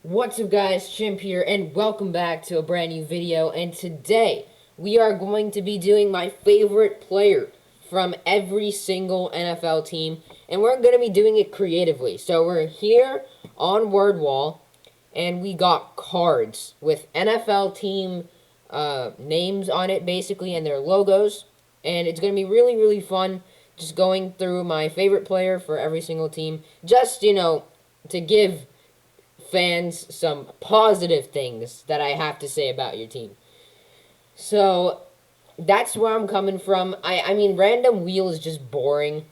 What's up guys, Chimp here, and welcome back to a brand new video, and today we are going to be doing my favorite player from every single NFL team, and we're going to be doing it creatively. So we're here on Word Wall, and we got cards with NFL team names on it, basically, and their logos, and it's going to be really, really fun just going through my favorite player for every single team, just, to give fans some positive things that I have to say about your team. So that's where I'm coming from. I mean, random wheel is just boring.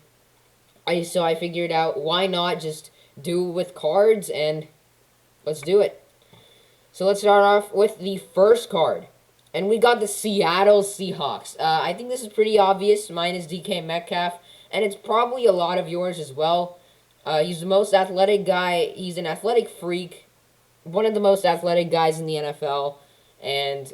So I figured out why not just do it with cards, and let's do it. So let's start off with the first card. And we got the Seattle Seahawks. I think this is pretty obvious. Mine is DK Metcalf, and it's probably a lot of yours as well. He's the most athletic guy. He's an athletic freak, one of the most athletic guys in the NFL, and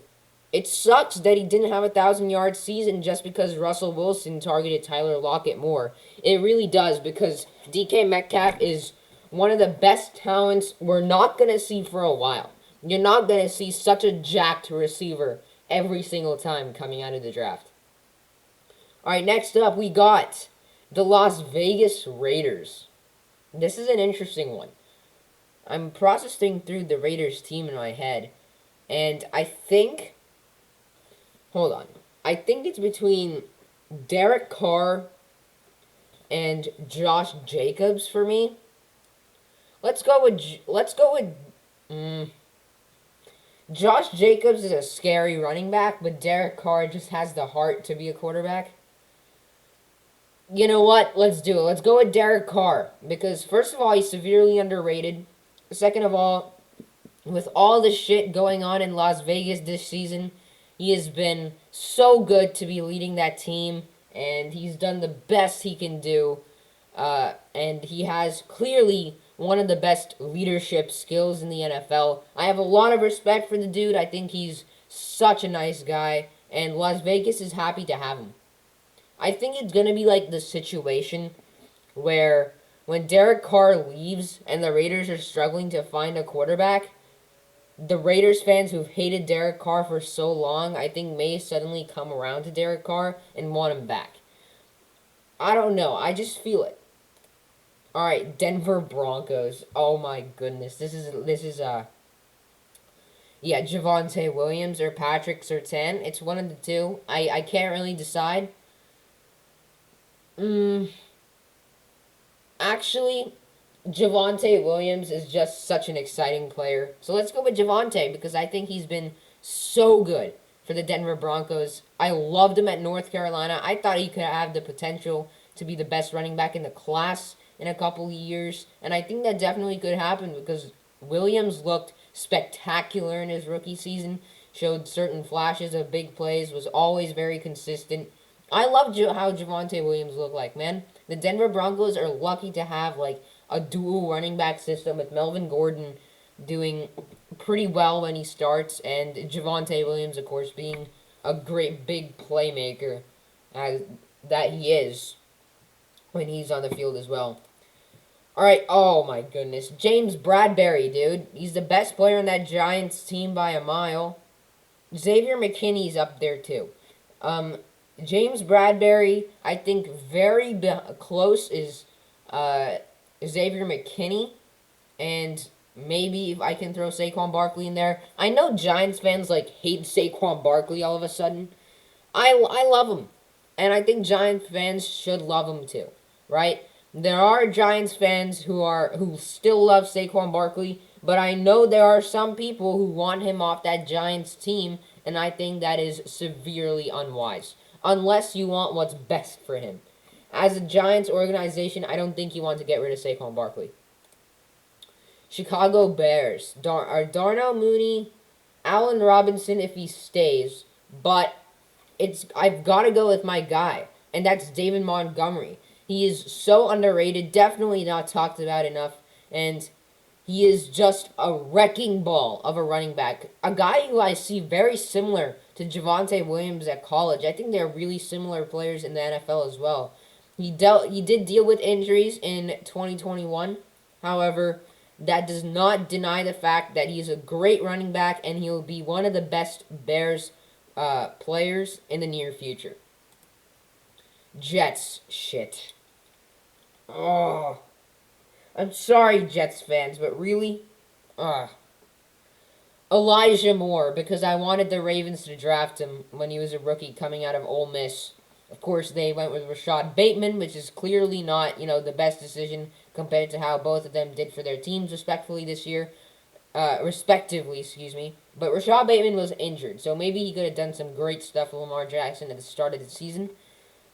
it sucks that he didn't have a 1,000-yard season just because Russell Wilson targeted Tyler Lockett more. It really does, because DK Metcalf is one of the best talents we're not going to see for a while. You're not going to see such a jacked receiver every single time coming out of the draft. All right, next up, we got the Las Vegas Raiders. This is an interesting one. I'm processing through the Raiders team in my head, and I think... Hold on. I think it's between Derek Carr and Josh Jacobs for me. Let's go with... Josh Jacobs is a scary running back, but Derek Carr just has the heart to be a quarterback. You know what? Let's do it. Let's go with Derek Carr. Because, first of all, he's severely underrated. Second of all, with all the shit going on in Las Vegas this season, he has been so good to be leading that team. And he's done the best he can do. And he has clearly one of the best leadership skills in the NFL. I have a lot of respect for the dude. I think he's such a nice guy. And Las Vegas is happy to have him. I think it's going to be like the situation where when Derek Carr leaves and the Raiders are struggling to find a quarterback, the Raiders fans who've hated Derek Carr for so long, I think may suddenly come around to Derek Carr and want him back. I don't know. I just feel it. All right, Denver Broncos. Oh my goodness. This is Javonte Williams or Patrick Surtain. It's one of the two. I can't really decide. Actually, Javonte Williams is just such an exciting player. So let's go with Javonte because I think he's been so good for the Denver Broncos. I loved him at North Carolina. I thought he could have the potential to be the best running back in the class in a couple of years. And I think that definitely could happen because Williams looked spectacular in his rookie season, showed certain flashes of big plays, was always very consistent. I love how Javonte Williams looked like, man. The Denver Broncos are lucky to have, like, a dual running back system with Melvin Gordon doing pretty well when he starts, and Javonte Williams, of course, being a great big playmaker as that he is when he's on the field as well. All right, oh my goodness. James Bradbury, dude. He's the best player on that Giants team by a mile. Xavier McKinney's up there, too. James Bradbury, I think very close is Xavier McKinney, and maybe if I can throw Saquon Barkley in there. I know Giants fans like hate Saquon Barkley all of a sudden. I love him, and I think Giants fans should love him too, right? There are Giants fans who still love Saquon Barkley, but I know there are some people who want him off that Giants team, and I think that is severely unwise. Unless you want what's best for him. As a Giants organization, I don't think you want to get rid of Saquon Barkley. Chicago Bears. Darnell Mooney, Allen Robinson if he stays, but I've got to go with my guy, and that's David Montgomery. He is so underrated, definitely not talked about enough, and he is just a wrecking ball of a running back. A guy who I see very similar to Javonte Williams at college. I think they're really similar players in the NFL as well. He did deal with injuries in 2021. However, that does not deny the fact that he's a great running back and he'll be one of the best Bears players in the near future. Jets, shit. Oh, I'm sorry, Jets fans, but really, Elijah Moore, because I wanted the Ravens to draft him when he was a rookie coming out of Ole Miss. Of course, they went with Rashad Bateman, which is clearly not, the best decision compared to how both of them did for their teams, respectively, this year. Respectively, excuse me. But Rashad Bateman was injured, so maybe he could have done some great stuff with Lamar Jackson at the start of the season.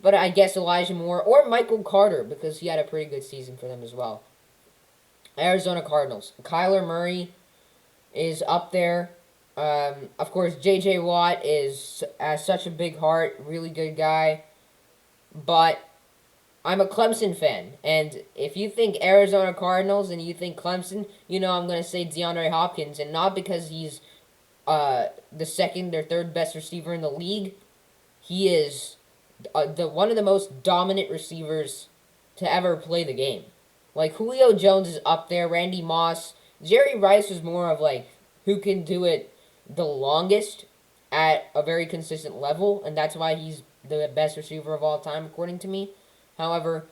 But I guess Elijah Moore or Michael Carter, because he had a pretty good season for them as well. Arizona Cardinals. Kyler Murray is up there. Of course, J.J. Watt has such a big heart, really good guy. But I'm a Clemson fan, and if you think Arizona Cardinals and you think Clemson, I'm going to say DeAndre Hopkins, and not because he's the second or third best receiver in the league. He is one of the most dominant receivers to ever play the game. Like, Julio Jones is up there, Randy Moss. Jerry Rice was more of, who can do it the longest at a very consistent level, and that's why he's the best receiver of all time, according to me. However,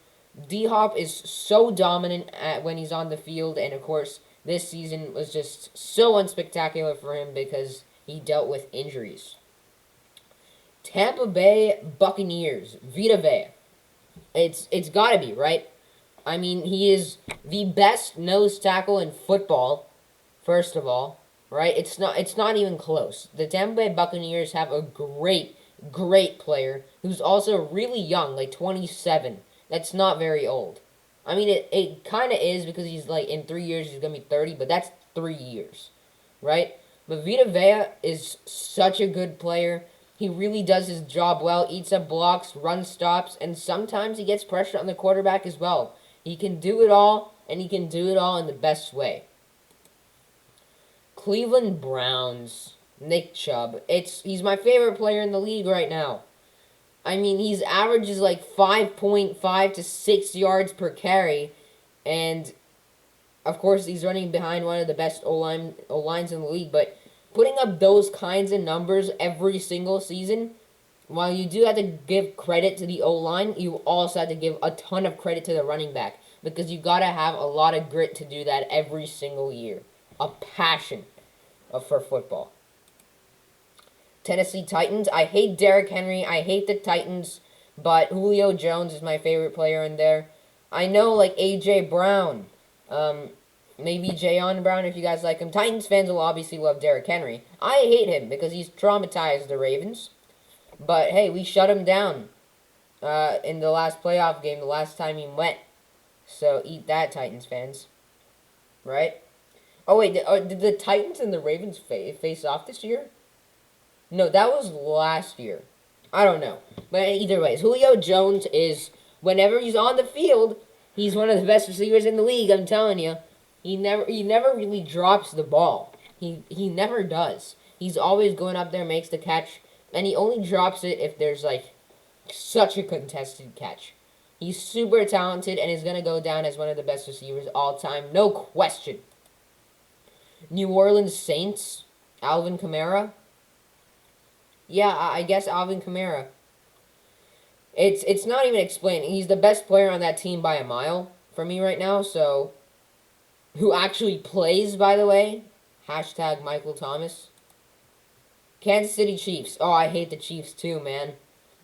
D-Hop is so dominant when he's on the field, and, of course, this season was just so unspectacular for him because he dealt with injuries. Tampa Bay Buccaneers, Vita Vea. It's got to be, right? I mean, he is the best nose tackle in football, first of all, right? It's not even close. The Tampa Bay Buccaneers have a great player who's also really young, like 27. That's not very old. I mean, it kind of is because he's in 3 years he's going to be 30, but that's 3 years, right? But Vita Vea is such a good player. He really does his job well, eats up blocks, runs stops, and sometimes he gets pressure on the quarterback as well. He can do it all, and he can do it all in the best way. Cleveland Browns, Nick Chubb. He's my favorite player in the league right now. I mean, he's averages 5.5 to 6 yards per carry, and of course he's running behind one of the best O-lines in the league, but putting up those kinds of numbers every single season, while you do have to give credit to the O-line, you also have to give a ton of credit to the running back, because you got to have a lot of grit to do that every single year. A passion for football. Tennessee Titans. I hate Derrick Henry. I hate the Titans, but Julio Jones is my favorite player in there. I know, A.J. Brown, maybe Jayon Brown if you guys like him. Titans fans will obviously love Derrick Henry. I hate him because he's traumatized the Ravens. But, hey, we shut him down in the last playoff game, the last time he went. So, eat that, Titans fans. Right? Oh, wait, did the Titans and the Ravens face off this year? No, that was last year. I don't know. But either way, Julio Jones is, whenever he's on the field, he's one of the best receivers in the league, I'm telling you. He never really drops the ball. He never does. He's always going up there, makes the catch, and he only drops it if there's, such a contested catch. He's super talented and is going to go down as one of the best receivers all time. No question. New Orleans Saints, Alvin Kamara. Yeah, I guess Alvin Kamara. It's not even explained. He's the best player on that team by a mile for me right now, so... Who actually plays, by the way. Hashtag Michael Thomas. Kansas City Chiefs. Oh, I hate the Chiefs too, man.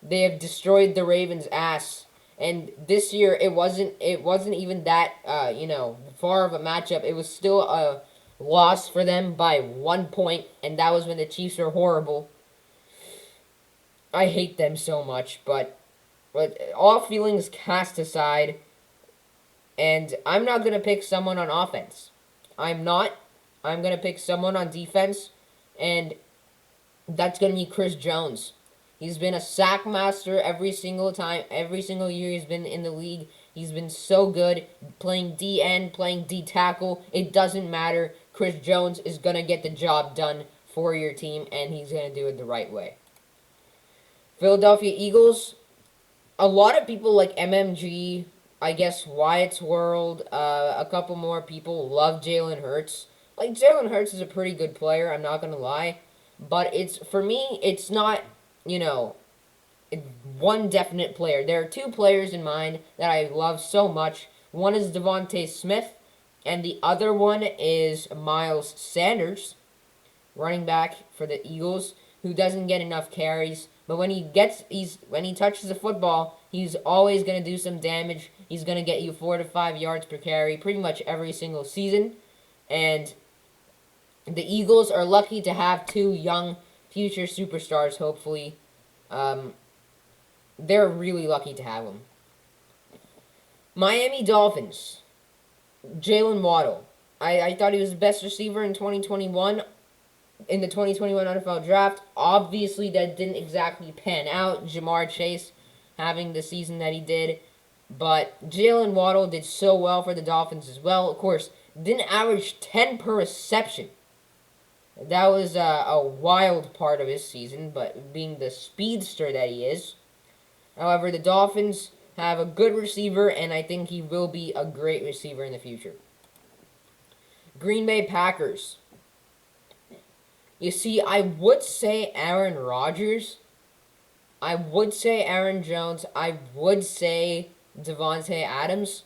They have destroyed the Ravens' ass. And this year, it wasn't even that, far of a matchup. It was still a loss for them by 1 point, and that was when the Chiefs were horrible. I hate them so much, but all feelings cast aside, and I'm not going to pick someone on offense. I'm not. I'm going to pick someone on defense, and that's going to be Chris Jones. He's been a sack master every single year he's been in the league. He's been so good playing D-end, playing D-tackle. It doesn't matter. Chris Jones is going to get the job done for your team, and he's going to do it the right way. Philadelphia Eagles, a lot of people like MMG, I guess Wyatt's World, a couple more people love Jalen Hurts. Like, Jalen Hurts is a pretty good player, I'm not going to lie. But for me, it's not, you know, one definite player. There are two players in mind that I love so much. One is Devontae Smith, and the other one is Miles Sanders, running back for the Eagles, who doesn't get enough carries. But when he touches the football, he's always going to do some damage. He's going to get you 4 to 5 yards per carry pretty much every single season. And the Eagles are lucky to have two young future superstars, hopefully. They're really lucky to have them. Miami Dolphins. Jalen Waddle. I thought he was the best receiver in 2021. In the 2021 NFL Draft. Obviously, that didn't exactly pan out. Jamar Chase having the season that he did. But Jalen Waddle did so well for the Dolphins as well. Of course, didn't average 10 per reception. That was a wild part of his season, but being the speedster that he is. However, the Dolphins have a good receiver, and I think he will be a great receiver in the future. Green Bay Packers. You see, I would say Aaron Rodgers. I would say Aaron Jones. I would say Devontae Adams.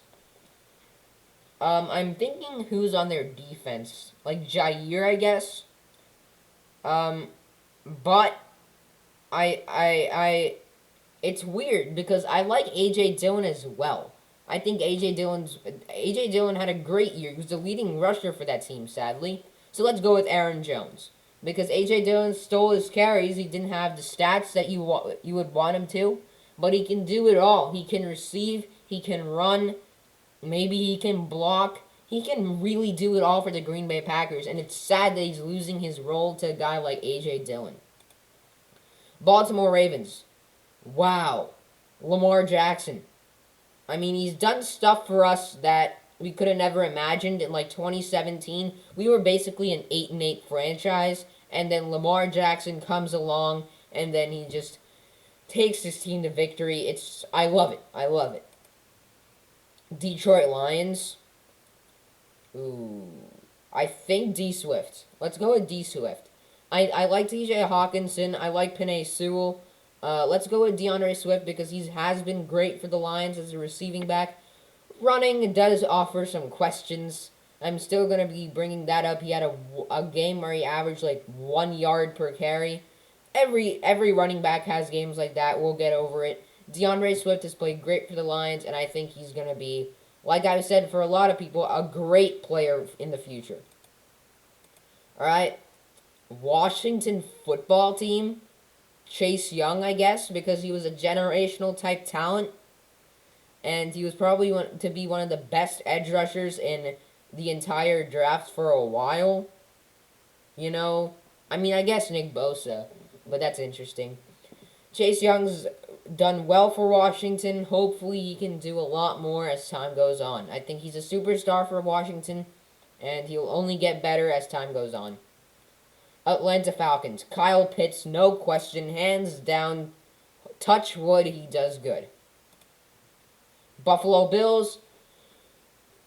I'm thinking who's on their defense. Like Jair, I guess. But it's weird because I like A.J. Dillon as well. I think A.J. Dillon had a great year. He was the leading rusher for that team, sadly. So let's go with Aaron Jones. Because A.J. Dillon stole his carries. He didn't have the stats that you would want him to. But he can do it all. He can receive. He can run. Maybe he can block. He can really do it all for the Green Bay Packers. And it's sad that he's losing his role to a guy like A.J. Dillon. Baltimore Ravens. Wow. Lamar Jackson. I mean, he's done stuff for us that we could have never imagined. In like 2017, we were basically an 8-8 franchise, and then Lamar Jackson comes along, and then he just takes his team to victory. I love it. I love it. Detroit Lions. Ooh, I think D Swift. Let's go with D Swift. I like TJ Hawkinson. I like Penei Sewell. Let's go with DeAndre Swift because he has been great for the Lions as a receiving back. Running does offer some questions. I'm still going to be bringing that up. He had a game where he averaged like 1 yard per carry. Every running back has games like that. We'll get over it. DeAndre Swift has played great for the Lions, and I think he's going to be, like I said, for a lot of people, a great player in the future. Alright. Washington football team. Chase Young, I guess, because he was a generational type talent. And he was probably to be one of the best edge rushers in the entire draft for a while. You know, I mean, I guess Nick Bosa, but that's interesting. Chase Young's done well for Washington. Hopefully he can do a lot more as time goes on. I think he's a superstar for Washington, and he'll only get better as time goes on. Atlanta Falcons. Kyle Pitts, no question, hands down, touch wood, he does good. Buffalo Bills,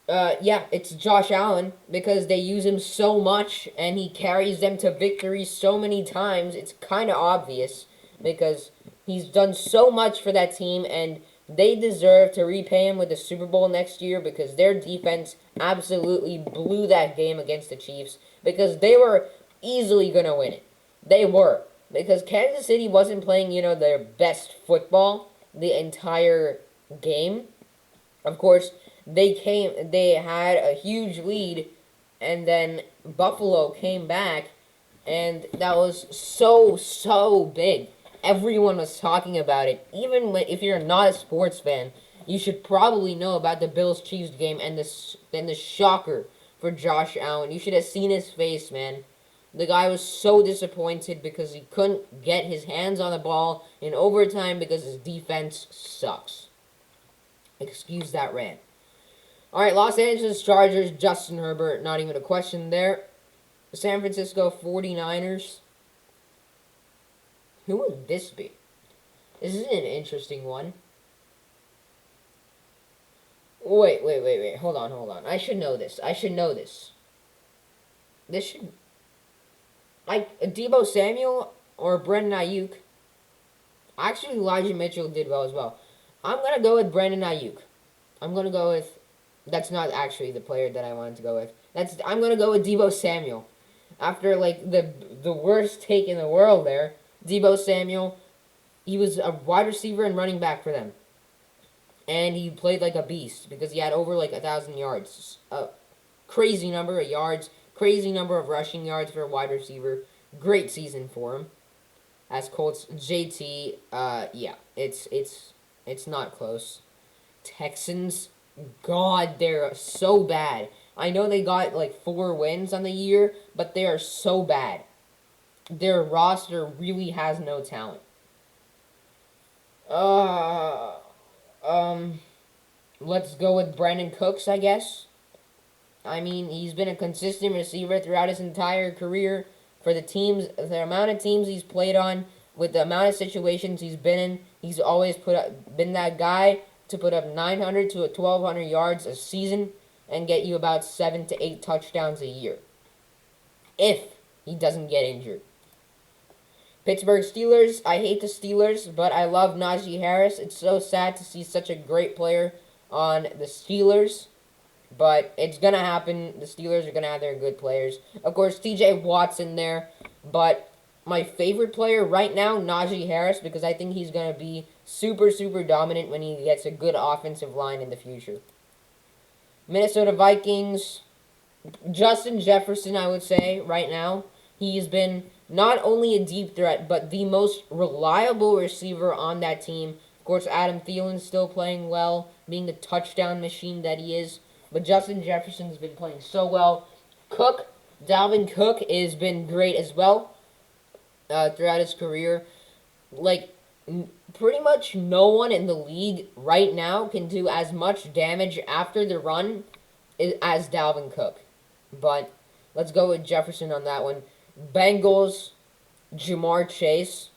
yeah, it's Josh Allen, because they use him so much, and he carries them to victory so many times, it's kind of obvious, because he's done so much for that team, and they deserve to repay him with a Super Bowl next year, because their defense absolutely blew that game against the Chiefs, because they were easily going to win it. They were. Because Kansas City wasn't playing, their best football the entire game. Of course, they had a huge lead, and then Buffalo came back, and that was so big. Everyone was talking about it. Even if you're not a sports fan, you should probably know about the Bills-Chiefs game and the shocker for Josh Allen. You should have seen his face, man. The guy was so disappointed because he couldn't get his hands on the ball in overtime because his defense sucks. Excuse that rant. Alright, Los Angeles Chargers, Justin Herbert, not even a question there. San Francisco 49ers. Who would this be? This is an interesting one. Wait. Hold on. I should know this. This should... Debo Samuel or Brandon Ayuk? Actually, Elijah Mitchell did well as well. I'm going to go with Brandon Ayuk. I'm going to go with... That's not actually the player that I wanted to go with. I'm going to go with Debo Samuel. After, like, the worst take in the world there, Debo Samuel, he was a wide receiver and running back for them. And he played like a beast because he had over, like, 1,000 yards. A crazy number of yards. Crazy number of rushing yards for a wide receiver. Great season for him. As Colts, JT, yeah, it's not close. Texans, God, they're so bad. I know they got like 4 wins on the year, but they are so bad. Their roster really has no talent. Let's go with Brandon Cooks, I guess. I mean, he's been a consistent receiver throughout his entire career. For the teams, the amount of teams he's played on, with the amount of situations he's been in, he's always been that guy to put up 900 to 1,200 yards a season and get you about 7 to 8 touchdowns a year. If he doesn't get injured. Pittsburgh Steelers, I hate the Steelers, but I love Najee Harris. It's so sad to see such a great player on the Steelers. But it's going to happen. The Steelers are going to have their good players. Of course, TJ Watt's in there. But my favorite player right now, Najee Harris, because I think he's going to be super, super dominant when he gets a good offensive line in the future. Minnesota Vikings, Justin Jefferson, I would say, right now. He's been not only a deep threat, but the most reliable receiver on that team. Of course, Adam Thielen's still playing well, being the touchdown machine that he is. But Justin Jefferson's been playing so well. Dalvin Cook has been great as well throughout his career. Like, pretty much no one in the league right now can do as much damage after the run as Dalvin Cook. But let's go with Jefferson on that one. Bengals, Jamar Chase.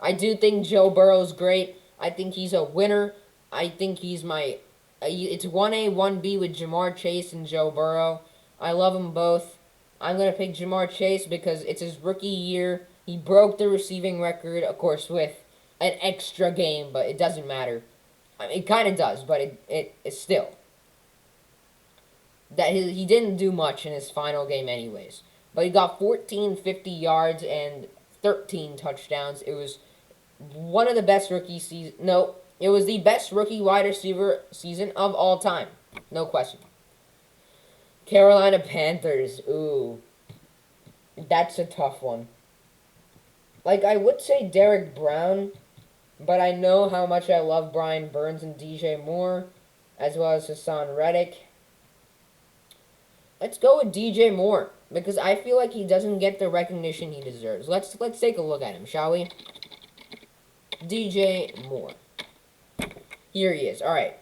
I do think Joe Burrow's great. I think he's a winner. I think he's my... It's 1A, 1B with Jamar Chase and Joe Burrow. I love them both. I'm going to pick Jamar Chase because it's his rookie year. He broke the receiving record, of course, with an extra game, but it doesn't matter. I mean, it kind of does, but it's still. That he didn't do much in his final game anyways. But he got 1,450 yards and 13 touchdowns. It was one of the best rookie seasons. No, it was the best rookie wide receiver season of all time. No question. Carolina Panthers. Ooh. That's a tough one. Like, I would say Derek Brown, but I know how much I love Brian Burns and DJ Moore, as well as Hassan Reddick. Let's go with DJ Moore, because I feel like he doesn't get the recognition he deserves. Let's take a look at him, shall we? DJ Moore. Here he is. All right.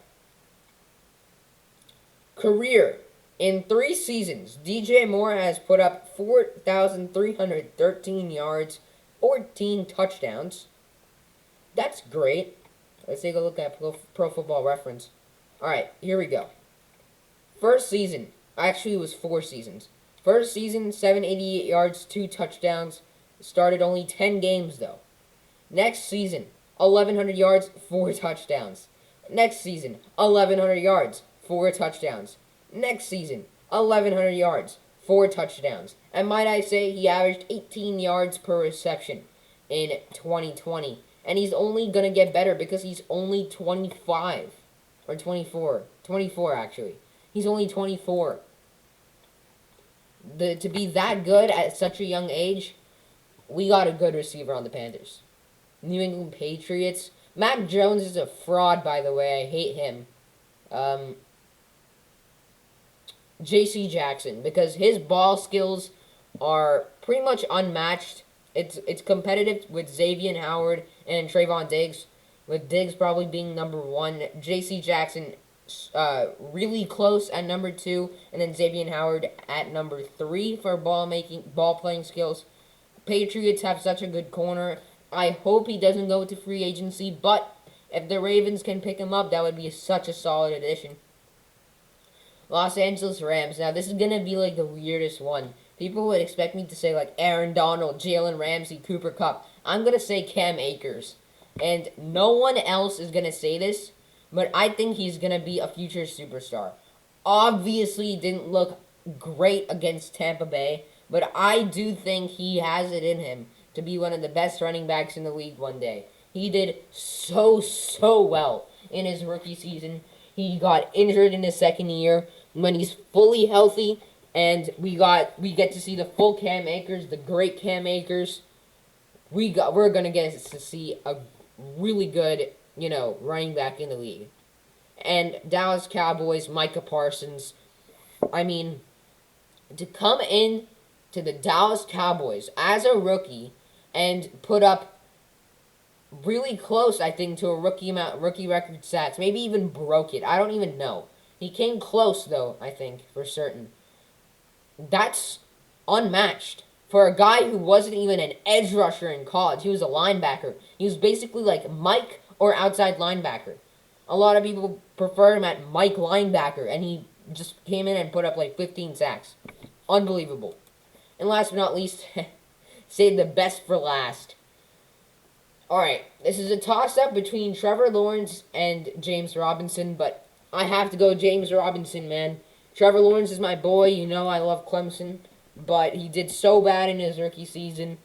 Career. In 3 seasons, DJ Moore has put up 4,313 yards, 14 touchdowns. That's great. Let's take a look at Pro Football Reference. All right, here we go. First season. Actually, it was 4 seasons. First season, 788 yards, 2 touchdowns. Started only 10 games, though. Next season, 1,100 yards, 4 touchdowns. Next season, 1,100 yards, 4 touchdowns. Next season, 1,100 yards, 4 touchdowns. And might I say, he averaged 18 yards per reception in 2020. And he's only going to get better because he's only 25. Or 24. 24, actually. He's only 24. To be that good at such a young age, we got a good receiver on the Panthers. New England Patriots. Mac Jones is a fraud, by the way. I hate him. J.C. Jackson, because his ball skills are pretty much unmatched. It's competitive with Xavier Howard and Trayvon Diggs, with Diggs probably being number 1. J.C. Jackson really close at number 2, and then Xavier Howard at number 3 for ball playing skills. Patriots have such a good corner. I hope he doesn't go to free agency, but if the Ravens can pick him up, that would be such a solid addition. Los Angeles Rams. Now, this is going to be, like, the weirdest one. People would expect me to say, like, Aaron Donald, Jalen Ramsey, Cooper Kupp. I'm going to say Cam Akers. And no one else is going to say this, but I think he's going to be a future superstar. Obviously, didn't look great against Tampa Bay, but I do think he has it in him to be one of the best running backs in the league one day. He did so well in his rookie season. He got injured in his second year. When he's fully healthy, and we get to see the full Cam Akers, the great Cam Akers, we're gonna get to see a really good, running back in the league. And Dallas Cowboys, Micah Parsons. I mean, to come in to the Dallas Cowboys as a rookie and put up really close, I think, to a rookie record stats. Maybe even broke it. I don't even know. He came close, though, I think, for certain. That's unmatched. For a guy who wasn't even an edge rusher in college, he was a linebacker. He was basically like Mike or outside linebacker. A lot of people prefer him at Mike linebacker, and he just came in and put up like 15 sacks. Unbelievable. And last but not least, save the best for last. Alright, this is a toss-up between Trevor Lawrence and James Robinson, but I have to go James Robinson, man. Trevor Lawrence is my boy. You know I love Clemson, but he did so bad in his rookie season,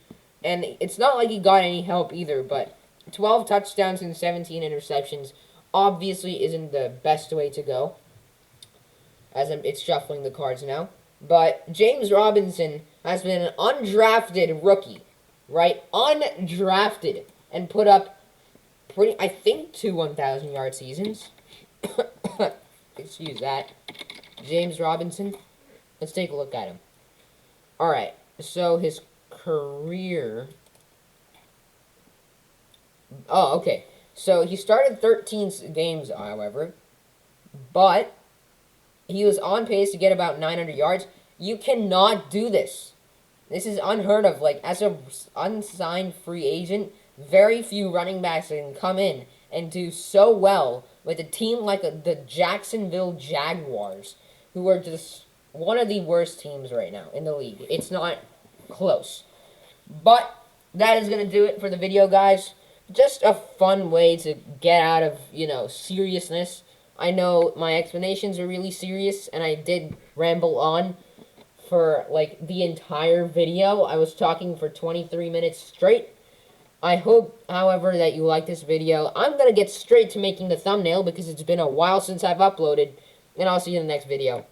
and it's not like he got any help either, but 12 touchdowns and 17 interceptions obviously isn't the best way to go, as it's shuffling the cards now. But James Robinson has been an undrafted rookie, right? Undrafted, and put up I think 2 1,000-yard seasons. Excuse that. James Robinson. Let's take a look at him. Alright, so his career... Oh, okay. So he started 13 games, however, but he was on pace to get about 900 yards. You cannot do this. This is unheard of. Like, as an unsigned free agent, very few running backs can come in and do so well with a team like the Jacksonville Jaguars, who are just one of the worst teams right now in the league. It's not close. But that is going to do it for the video, guys. Just a fun way to get out of, seriousness. I know my explanations are really serious, and I did ramble on for, like, the entire video. I was talking for 23 minutes straight. I hope, however, that you like this video. I'm going to get straight to making the thumbnail because it's been a while since I've uploaded, and I'll see you in the next video.